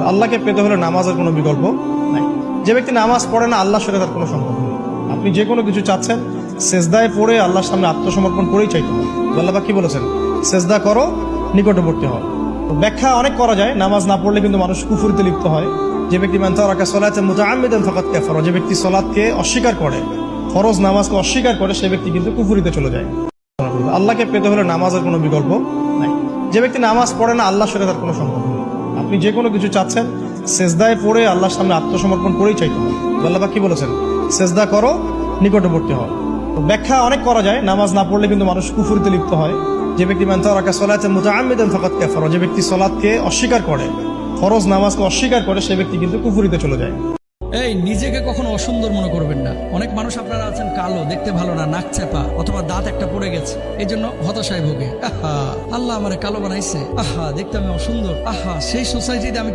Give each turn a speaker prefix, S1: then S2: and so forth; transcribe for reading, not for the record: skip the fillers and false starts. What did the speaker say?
S1: আল্লাহকে পেতে হলে নামাজের কোনো বিকল্প নাই। যে ব্যক্তি নামাজ পড়ে না, আল্লাহর সাথে তার কোনো সম্পর্ক নেই। আপনি যে কোনো কিছু চাচ্ছেন, সেজদায় পড়ে আল্লাহর সামনে আত্মসমর্পণ করেই চাইতে হবে। আল্লাহ পাক কি বলেছেন? সেজদা করো, নিকটবর্তী হও। তো ব্যাখ্যা অনেক করা যায়। নামাজ না পড়লে কিন্তু মানুষ কুফরিতে লিপ্ত হয়। যে ব্যক্তি মান তারাকা সালাতান মুতাআম্মিদান ফাকাদ কাফারা, যে ব্যক্তি সালাতকে অস্বীকার করে, ফরজ নামাজকে অস্বীকার করে, সে ব্যক্তি কিন্তু কুফরিতে চলে যায়। আল্লাহকে পেতে হলে নামাজের কোনো বিকল্প নাই। যে ব্যক্তি নামাজ পড়ে না, আল্লাহর সাথে তার কোনো সম্পর্ক নেই। আপনি যে কোনো কিছু চাচ্ছেন, সেজদায় পড়ে আল্লাহর সামনে আত্মসমর্পণ করেই চাইতে হবে। আল্লাহ পাক কি বলেছেন? সেজদা করো, নিকটবর্তী হও। তো ব্যাখ্যা অনেক করা যায়। নামাজ না পড়লে কিন্তু মানুষ কুফরিতে লিপ্ত হয়। যে ব্যক্তি মান তারাকা সালাতান মুতাআম্মিদান ফাকাদ কাফারা, যে ব্যক্তি সালাতকে অস্বীকার করে, ফরজ নামাজকে অস্বীকার করে, সে ব্যক্তি কিন্তু কুফরিতে চলে যায়।
S2: এই নিজেকে কখনো অসুন্দর মনে করবেন না। অনেক মানুষ আপনারা আছেন কালো, দেখতে ভালো না, নাক চাপা অথবা দাঁত একটা পড়ে গেছে, এই জন্য হতাশায় ভোগে। আহা, আল্লাহ আমারে কালো বানাইছে, আহা দেখতে আমি অসুন্দর, আহা সেই সোসাইটিতে আমি